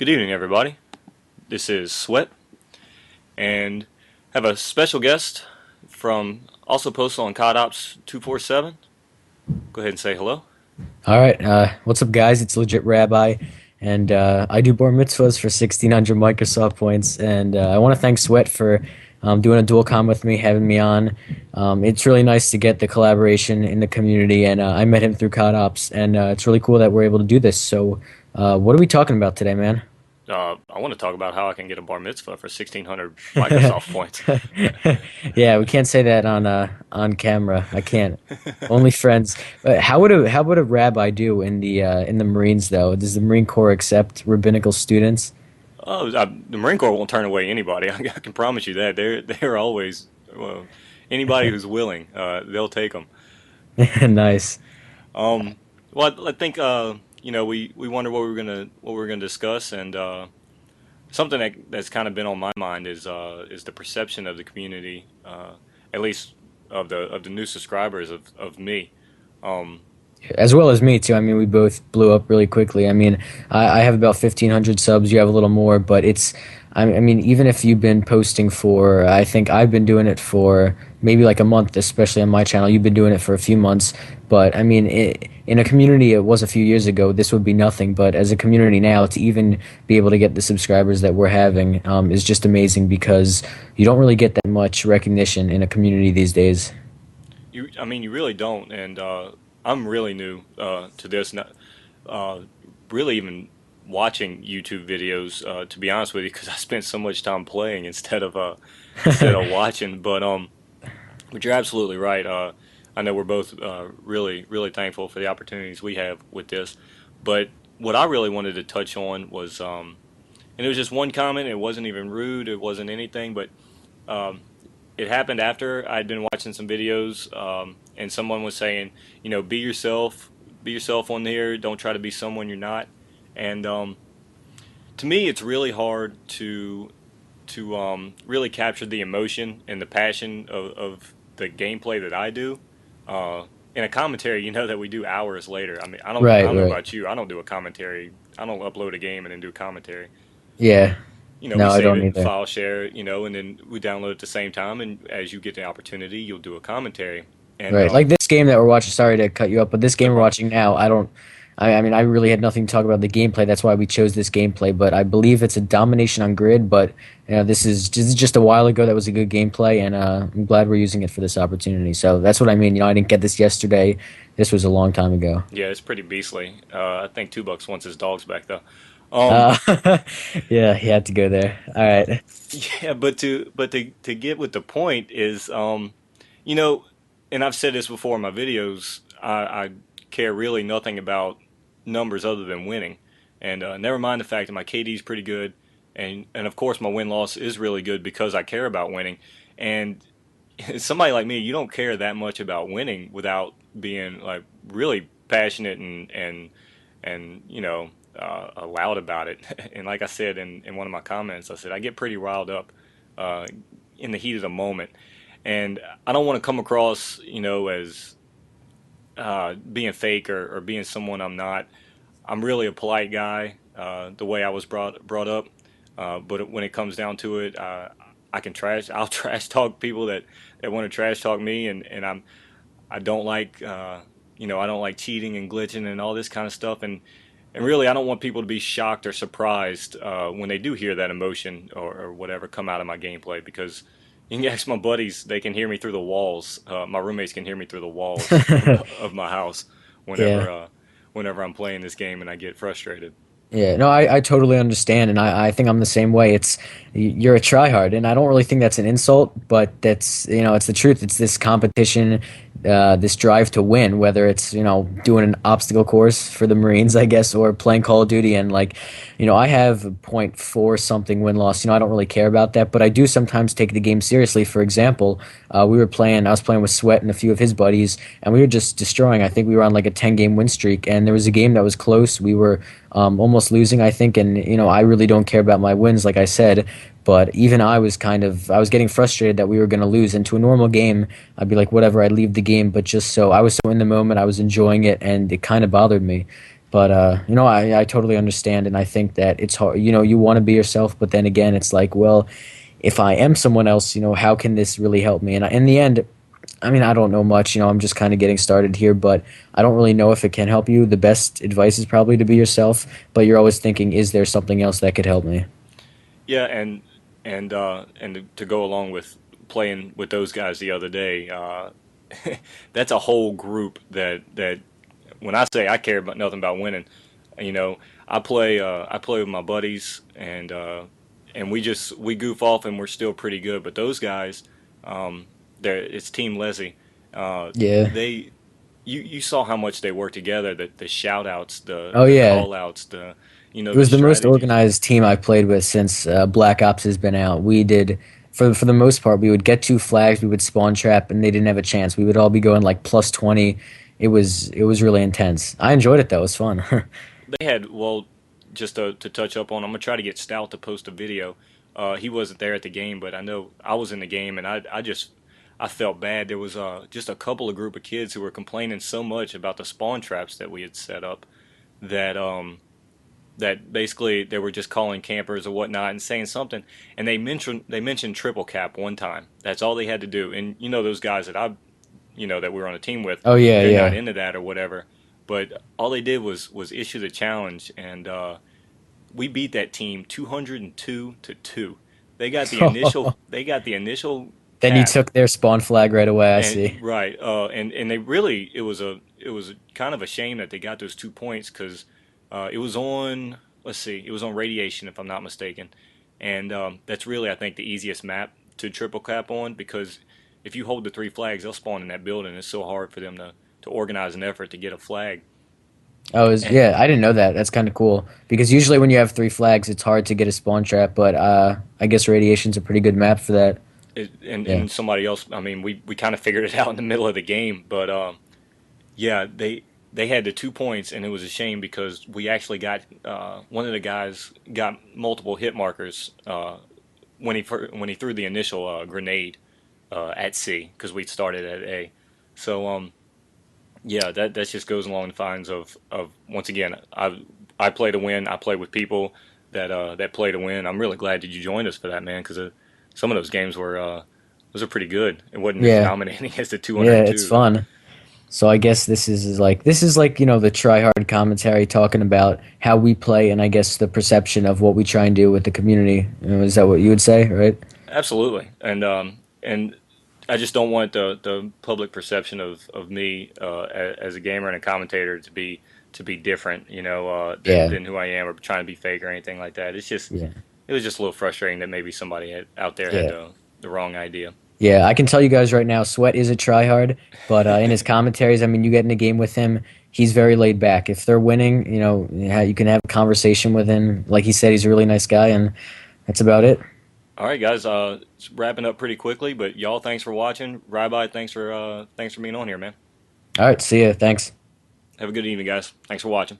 Good evening, everybody. This is Sweat, and have a special guest from also posted on CODOps 247. Go ahead and say hello. All right, what's up, guys? It's legit Rabbi, and I do bar mitzvahs for 1,600 Microsoft points. And I want to thank Sweat for doing a dual com with me, having me on. It's really nice to get the collaboration in the community, and I met him through COD Ops, and it's really cool that we're able to do this. So, what are we talking about today, man? I want to talk about how I can get a bar mitzvah for 1,600 Microsoft points. Yeah, we can't say that on camera. I can't. Only friends. How would a rabbi do in the Marines though? Does the Marine Corps accept rabbinical students? The Marine Corps won't turn away anybody. I can promise you that. They're always well, anybody who's willing. They'll take them. Nice. Well, I think we wonder what we're gonna discuss, and something that's kind of been on my mind is the perception of the community, at least of the new subscribers of me. Um, As well as me too. I mean, we both blew up really quickly. I mean, I have about 1,500 subs. You have a little more, but I mean, even if you've been posting for, I think I've been doing it for maybe like a month, especially on my channel. You've been doing it for a few months, but I mean, in a community, it was a few years ago. This would be nothing, but as a community now, to even be able to get the subscribers that we're having, is just amazing because you don't really get that much recognition in a community these days. I mean, you really don't, and I'm really new to this. Not, uh, really even watching YouTube videos, to be honest with you, because I spent so much time playing instead of watching. But you're absolutely right. I know we're both really thankful for the opportunities we have with this. But what I really wanted to touch on was, and it was just one comment. It wasn't even rude. It wasn't anything. But um, it happened after I'd been watching some videos, and someone was saying, be yourself on there. Don't try to be someone you're not. And to me, it's really hard to really capture the emotion and the passion of the gameplay that I do. In a commentary, you know that we do hours later. I mean, I Right, don't know right. about you. I don't do a commentary. I don't upload a game and then do commentary. Yeah. We No, I save don't it, either. file share, and then we download at the same time. And as you get the opportunity, you'll do a commentary. And Right. Like this game that we're watching, sorry to cut you up, but this no game we're problem. watching now, I mean, I really had nothing to talk about the gameplay. That's why we chose this gameplay, but I believe it's a domination on grid, but this is just a while ago that was a good gameplay, and I'm glad we're using it for this opportunity. So that's what I mean. I didn't get this yesterday. This was a long time ago. Yeah, it's pretty beastly. I think $2 wants his dogs back though. Um, Uh, yeah, he had to go there. All right. yeah, but to get with the point is, you know, and I've said this before in my videos. I care really nothing about numbers other than winning, and never mind the fact that my KD is pretty good, and of course my win loss is really good because I care about winning. And somebody like me, you don't care that much about winning without being like really passionate and loud about it. And like I said in one of my comments, I said I get pretty riled up uh, in the heat of the moment, and I don't want to come across as being fake or being someone I'm not. I'm really a polite guy, the way I was brought up. But when it comes down to it, I can trash. I'll trash talk people that want to trash talk me, and I don't like I don't like cheating and glitching and all this kind of stuff. And really, I don't want people to be shocked or surprised when they do hear that emotion or whatever come out of my gameplay, because you can ask my buddies; they can hear me through the walls. My roommates can hear me through the walls of my house Yeah. whenever whenever I'm playing this game and I get frustrated. Yeah, no, I totally understand, and I think I'm the same way. You're a tryhard, and I don't really think that's an insult, but it's the truth. It's this competition, this drive to win, whether it's, doing an obstacle course for the Marines, I guess, or playing Call of Duty, and like, I have a point 0.4 something win loss. I don't really care about that, but I do sometimes take the game seriously. For example, I was playing with Sweat and a few of his buddies, and we were just destroying. I think we were on like a 10 game win streak, and there was a game that was close. We were almost losing, I think. And I really don't care about my wins, like I said. But even I was getting frustrated that we were going to lose. Into a normal game, I'd be like, whatever, I'd leave the game. But just so I was so in the moment, I was enjoying it, and it kind of bothered me. But I totally understand, and I think that it's hard. You want to be yourself, but then again, it's like, well, if I am someone else, how can this really help me? And in the end, I mean, I don't know much. I'm just kind of getting started here, but I don't really know if it can help you. The best advice is probably to be yourself, but you're always thinking, is there something else that could help me? Yeah, and to go along with playing with those guys the other day, that's a whole group that when I say I care about nothing about winning, you know, I play with my buddies and we goof off and we're still pretty good. But those guys, it's Team Leslie. Yeah. They you saw how much they work together. The shout outs, Oh the yeah. call outs, It the was the most strategies. organized team I've played with since Black Ops has been out. We did, for the most part, we would get two flags, we would spawn trap, and they didn't have a chance. We would all be going like plus 20. It was really intense. I enjoyed it though. It was fun. They had, well, just to touch up on, I'm gonna try to get Stout to post a video. He wasn't there at the game, but I know I was in the game, and I felt bad. There was just a couple of group of kids who were complaining so much about the spawn traps that we had set up that that basically they were just calling campers or whatnot and saying something, and they mentioned triple cap one time. That's all they had to do, and those guys that we were on a team with, Oh yeah, they're not yeah. into that or whatever. But all they did was issue the challenge, and we beat that team 202 to 2. They got the initial Then you cap, took their spawn flag right away. I and see. right, and they really it was a kind of a shame that they got those 2 points because it was on, let's see, it was on radiation if I'm not mistaken, and that's really I think the easiest map to triple cap on because if you hold the three flags, they'll spawn in that building. It's so hard for them to organize an effort to get a flag. And Yeah, I didn't know that. That's kind of cool because usually when you have three flags, it's hard to get a spawn trap. But I guess radiation's a pretty good map for that. Yeah. and somebody else, I mean, we kind of figured it out in the middle of the game, but yeah, they had the 2 points, and it was a shame because we actually got one of the guys got multiple hit markers when he threw the initial grenade at C because we started at A. So yeah, that just goes along the lines of once again, I play to win. I play with people that play to win. I'm really glad that you joined us for that, man, because some of those games were those are pretty good. It wasn't as Yeah. dominating as the Yeah, it's 202 though. fun. So I guess this is like the try hard commentary talking about how we play and I guess the perception of what we try and do with the community. Is that what you would say, right? Absolutely, and I just don't want the public perception of me as a gamer and a commentator to be different, Yeah. than who I am or trying to be fake or anything like that. Yeah. It was just a little frustrating that maybe somebody out there had Yeah. the wrong idea. Yeah, I can tell you guys right now, Sweat is a tryhard, but in his commentaries, I mean, you get in a game with him, he's very laid back. If they're winning, you can have a conversation with him. Like he said, he's a really nice guy, and that's about it. All right, guys, it's wrapping up pretty quickly, but y'all, thanks for watching. Rabbi, thanks for being on here, man. All right, see ya. Thanks. Have a good evening, guys. Thanks for watching.